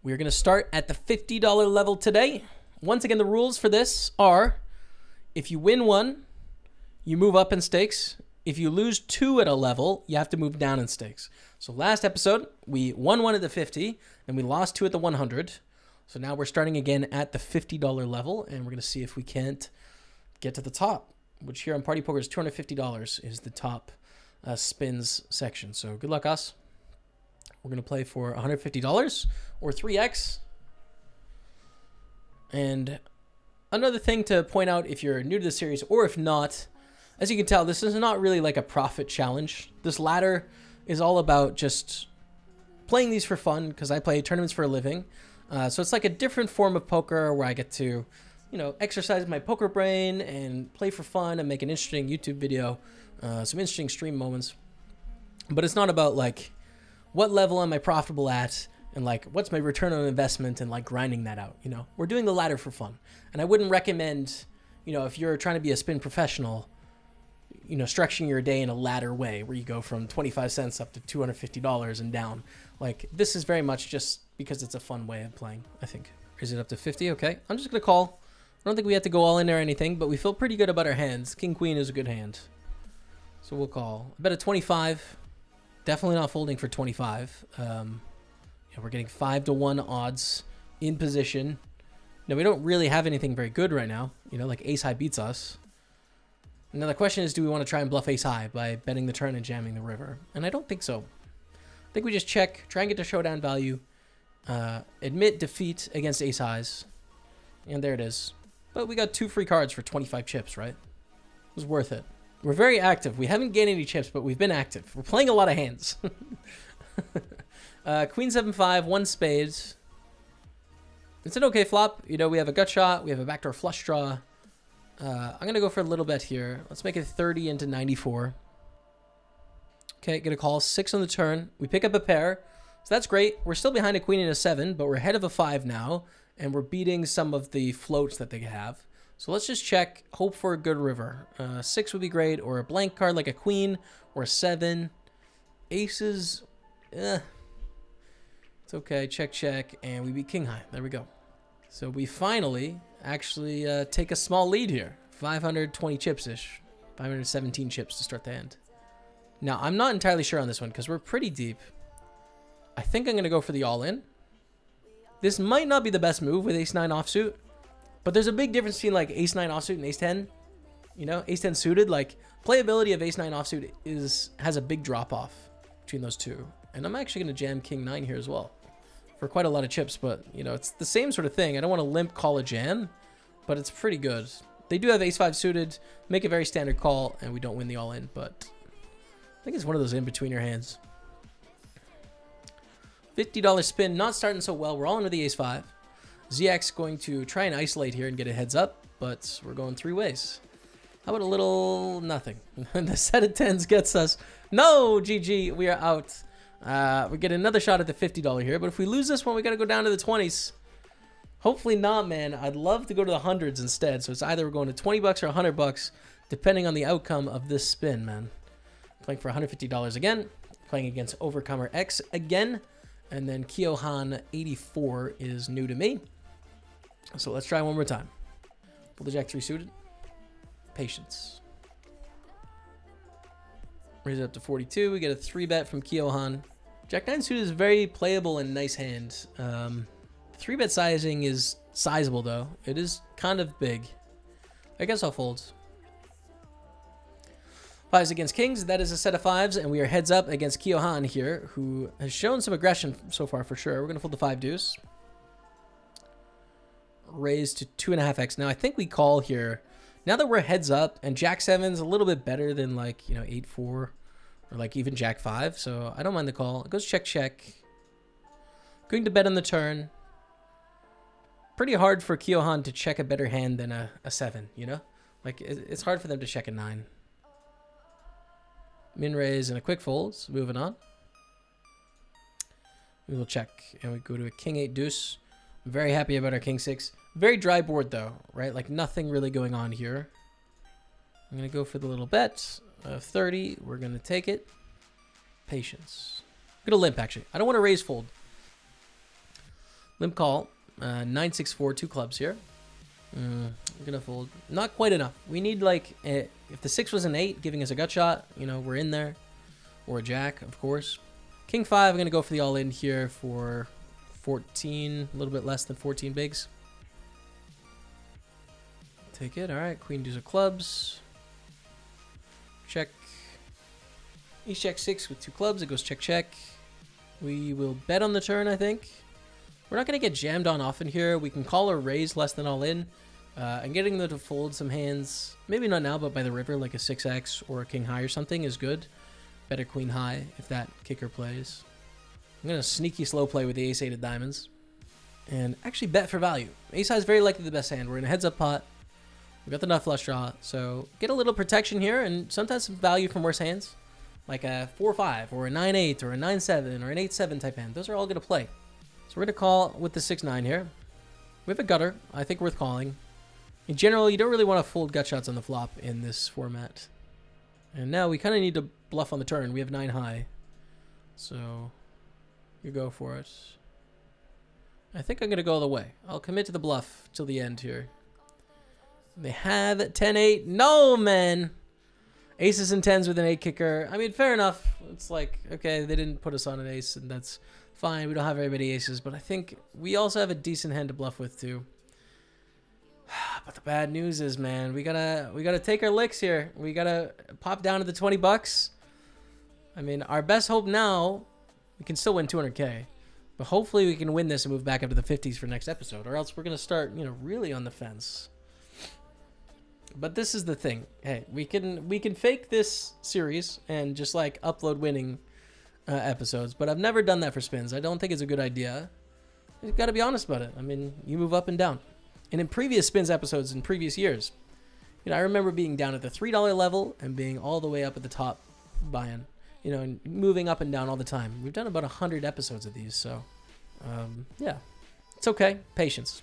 We're going to start at the $50 level today. Once again, the rules for this are if you win one, you move up in stakes. If you lose 2 at a level, you have to move down in stakes. So last episode, we won 1 at the 50, and we lost 2 at the 100. So now we're starting again at the $50 level, and we're going to see if we can't get to the top, which here on Party Poker is $250 is the top spins section. So good luck, us. We're going to play for $150 or 3x. And another thing to point out if you're new to the series or if not, as you can tell, this is not really like a profit challenge. This ladder is all about just playing these for fun because I play tournaments for a living. So it's like a different form of poker where I get to, you know, exercise my poker brain and play for fun and make an interesting YouTube video, some interesting stream moments. But it's not about like what level am I profitable at and like what's my return on investment and like grinding that out. You know, we're doing the ladder for fun. And I wouldn't recommend, you know, if you're trying to be a spin professional, you know, structuring your day in a ladder way where you go from 25 cents up to $250 and down. Like, this is very much just because it's a fun way of playing, I think. Is it up to 50? Okay. I'm just going to call. I don't think we have to go all in or anything, but we feel pretty good about our hands. King, queen is a good hand. So we'll call. I bet a 25. Definitely not folding for 25. Yeah, we're getting 5-1 odds in position. Now, we don't really have anything very good right now. You know, like ace high beats us. Now the question is, do we want to try and bluff ace high by betting the turn and jamming the river? And I don't think so. I think we just check, try and get to showdown value, admit defeat against ace highs, and there it is. But we got 2 free cards for 25 chips, right? It was worth it. We're very active. We haven't gained any chips, but we've been active. We're playing a lot of hands. Queen 7-5, 1 spades. It's an okay flop. You know, we have a gut shot. We have a backdoor flush draw. I'm going to go for a little bet here. Let's make it 30 into 94. Okay, get a call. 6 on the turn. We pick up a pair. So that's great. We're still behind a queen and a 7, but we're ahead of a 5 now. And we're beating some of the floats that they have. So let's just check. Hope for a good river. 6 would be great. Or a blank card like a queen. Or a 7. Aces. It's okay. Check, check. And we beat king high. There we go. So we finally actually take a small lead here. 520 chips-ish. 517 chips to start the hand. Now, I'm not entirely sure on this one because we're pretty deep. I think I'm going to go for the all-in. This might not be the best move with ace-9 offsuit, but there's a big difference between like ace-9 offsuit and ace-10. You know, ace-10 suited, like playability of ace-9 offsuit has a big drop-off between those two. And I'm actually going to jam king-9 here as well for quite a lot of chips, but you know, it's the same sort of thing. I don't want to limp call a jam, but it's pretty good. They do have ace-5 suited, make a very standard call, and we don't win the all-in, but I think it's one of those in-betweener hands. $50 spin, not starting so well. We're all into the ace-5. ZX going to try and isolate here and get a heads up, but we're going 3 ways. How about a little nothing? The set of 10s gets us. No, GG, we are out. We get another shot at the $50 here, but if we lose this one, we got to go down to the 20s. Hopefully not, man. I'd love to go to the hundreds instead. So it's either we're going to 20 bucks or 100 bucks, depending on the outcome of this spin, man. Playing for $150 again. Playing against Overcomer X again. And then Kyohan 84 is new to me. So let's try one more time. Pull the Jack 3 suited. Patience. Raise it up to 42. We get a 3-bet from Kyohan. Jack 9 suited is very playable and nice hand. 3-bet sizing is sizable, though. It is kind of big. I guess I'll fold. 5s against kings. That is a set of 5s, and we are heads up against Kyohan here, who has shown some aggression so far for sure. We're going to fold the 5 deuce. Raise to 2.5x. Now, I think we call here. Now that we're heads up, and Jack 7's a little bit better than, like, you know, 8-4, or, like, even Jack 5, so I don't mind the call. It goes check, check. Going to bet on the turn. Pretty hard for Kyohan to check a better hand than a 7, you know? Like, it's hard for them to check a 9. Min raise and a quick fold. So moving on. We will check. And we go to a king 8 deuce. I'm very happy about our king 6. Very dry board though, right? Like nothing really going on here. I'm going to go for the little bet of 30. We're going to take it. Patience. I'm going to limp actually. I don't want to raise fold. Limp call. 9-6-4, 2 clubs here. I'm gonna fold. Not quite enough. We need like if the 6 was an 8, giving us a gut shot. You know, we're in there. Or a jack, of course. King 5. I'm gonna go for the all in here for 14, a little bit less than 14 bigs. Take it. All right. Queen deuce of clubs. Check. Ace jack 6 with 2 clubs. It goes check check. We will bet on the turn, I think. We're not going to get jammed on often here. We can call or raise less than all in. And getting them to fold some hands, maybe not now, but by the river, like a 6x or a king high or something is good. Better queen high if that kicker plays. I'm going to sneaky slow play with the ace 8 of diamonds. And actually bet for value. Ace high is very likely the best hand. We're in a heads up pot. We got the nut flush draw. So get a little protection here and sometimes some value from worse hands. Like a 4-5 or a 9-8 or a 9-7 or an 8-7 type hand. Those are all going to play. So we're going to call with the 6-9 here. We have a gutter. I think worth calling. In general, you don't really want to fold gut shots on the flop in this format. And now we kind of need to bluff on the turn. We have 9 high. So you go for it. I think I'm going to go all the way. I'll commit to the bluff till the end here. They have 10-8. No, man. Aces and 10s with an 8 kicker. I mean, fair enough. It's like, okay, they didn't put us on an ace, and that's fine. We don't have very many aces, but I think we also have a decent hand to bluff with, too. But the bad news is, man, we gotta take our licks here. We gotta pop down to the 20 bucks. I mean, our best hope now, we can still win 200K. But hopefully we can win this and move back up to the 50s for next episode, or else we're gonna start, you know, really on the fence. But this is the thing. Hey, we can fake this series and just like upload winning episodes, but I've never done that for spins. I don't think it's a good idea. You got to be honest about it. I mean, you move up and down. And in previous spins episodes in previous years, you know, I remember being down at the $3 level and being all the way up at the top buy-in, you know, and moving up and down all the time. We've done about 100 episodes of these, so yeah, it's okay. Patience.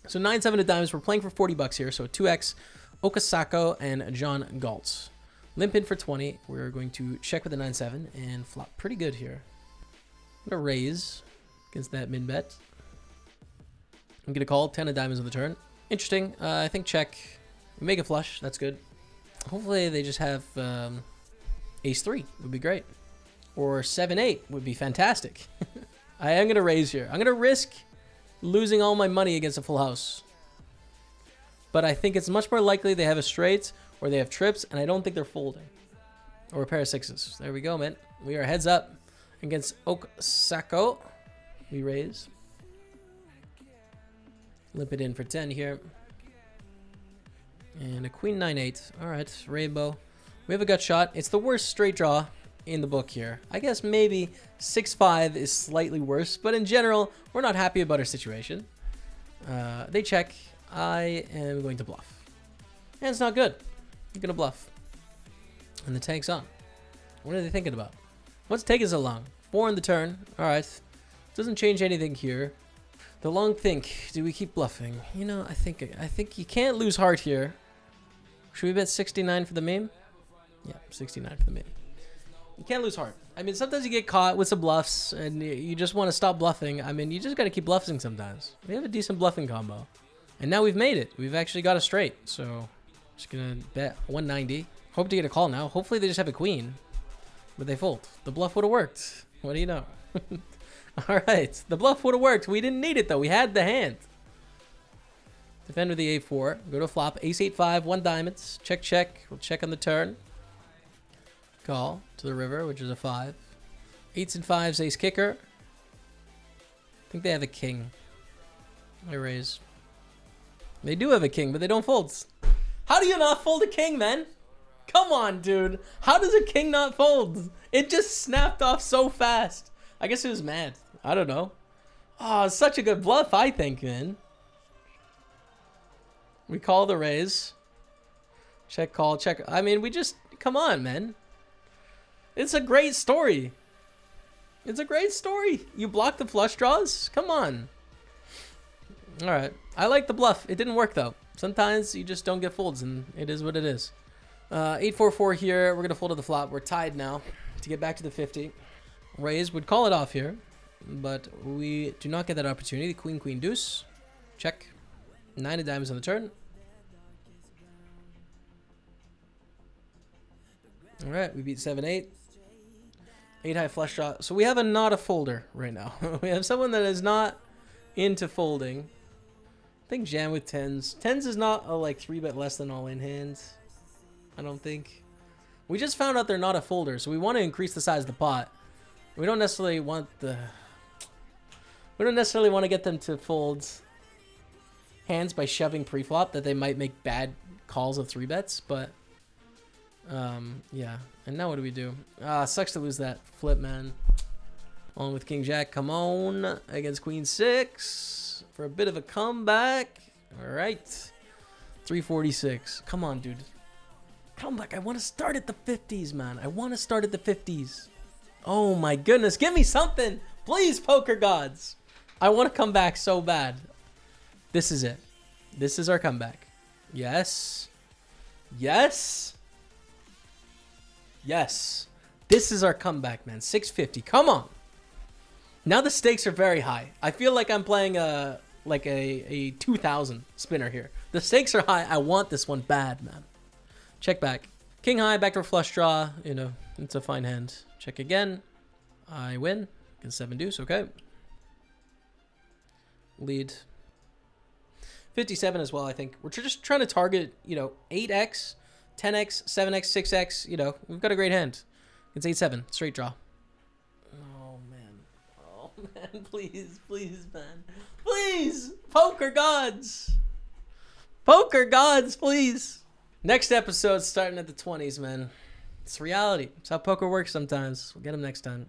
So 9-7 of diamonds. We're playing for 40 bucks here. So 2x. Okasako and John Galtz. Limp in for 20. We're going to check with the 9-7 and flop pretty good here. I'm going to raise against that min bet. I'm going to call 10 of diamonds on the turn. Interesting. I think check. We make a flush. That's good. Hopefully they just have ace 3 would be great. Or 7-8 would be fantastic. I am going to raise here. I'm going to risk losing all my money against a full house. But I think it's much more likely they have a straight or they have trips, and I don't think they're folding. Or a pair of 6s. There we go, man. We are heads up against Okasako. We raise. Limp it in for 10 here. And a queen 9-8. All right, rainbow. We have a gut shot. It's the worst straight draw in the book here. I guess maybe 6-5 is slightly worse, but in general, we're not happy about our situation. They check. I am going to bluff. And it's not good. I'm going to bluff. And the tank's on. What are they thinking about? What's taking so long? 4 on the turn. All right. Doesn't change anything here. The long think. Do we keep bluffing? You know, I think you can't lose heart here. Should we bet 69 for the meme? Yeah, 69 for the meme. You can't lose heart. I mean, sometimes you get caught with some bluffs and you just want to stop bluffing. I mean, you just got to keep bluffing sometimes. We have a decent bluffing combo. And now we've made it. We've actually got a straight. So, just going to bet 190. Hope to get a call now. Hopefully they just have a queen. But they fold. The bluff would have worked. What do you know? All right. The bluff would have worked. We didn't need it, though. We had the hand. Defend with the A4. Go to flop. Ace 8-5. 1 diamonds. Check, check. We'll check on the turn. Call to the river, which is a 5. 8s and 5s. Ace kicker. I think they have a king. I raise. They do have a king, but they don't fold. How do you not fold a king, man? Come on, dude. How does a king not fold? It just snapped off so fast. I guess it was mad. I don't know. Oh, such a good bluff, I think, man. We call the raise. Check, call, check. I mean, we just... Come on, man. It's a great story. It's a great story. You block the flush draws? Come on. All right. I like the bluff. It didn't work, though. Sometimes you just don't get folds, and it is what it is. 8-4-4 here. We're going to fold to the flop. We're tied now to get back to the 50. Raise would call it off here. but we do not get that opportunity. Queen, queen, deuce. Check. 9 of diamonds on the turn. All right, we beat 7-8. 8 high flush draw. So we have not a folder right now. We have someone that is not into folding. I think jam with 10s. 10s is not a like 3-bet less than all in hand. I don't think. We just found out they're not a folder, so we want to increase the size of the pot. We don't necessarily want to get them to fold hands by shoving pre-flop that they might make bad calls of 3-bets, but yeah. And now what do we do? Sucks to lose that flip, man. Along with king jack, come on, against queen 6 for a bit of a comeback. All right, 346. Come on, dude. Comeback. I want to start at the 50s, man. I want to start at the 50s. Oh my goodness, give me something, please, poker gods. I want to come back so bad. This is it. This is our comeback. Yes. Yes. Yes. This is our comeback, man. 650. Come on. Now the stakes are very high. I feel like I'm playing a 2000 spinner here. The stakes are high. I want this one bad, man. Check back. King high, backdoor flush draw. You know, it's a fine hand. Check again. I win. Against 7 deuce. Okay. Lead. 57 as well, I think. We're just trying to target, you know, 8x, 10x, 7x, 6x. You know, we've got a great hand. It's 8-7. Straight draw. Oh, man. Oh, man. Please, please, man. Please. Poker gods. Poker gods, please. Next episode starting at the 20s, man. It's reality. It's how poker works sometimes. We'll get them next time.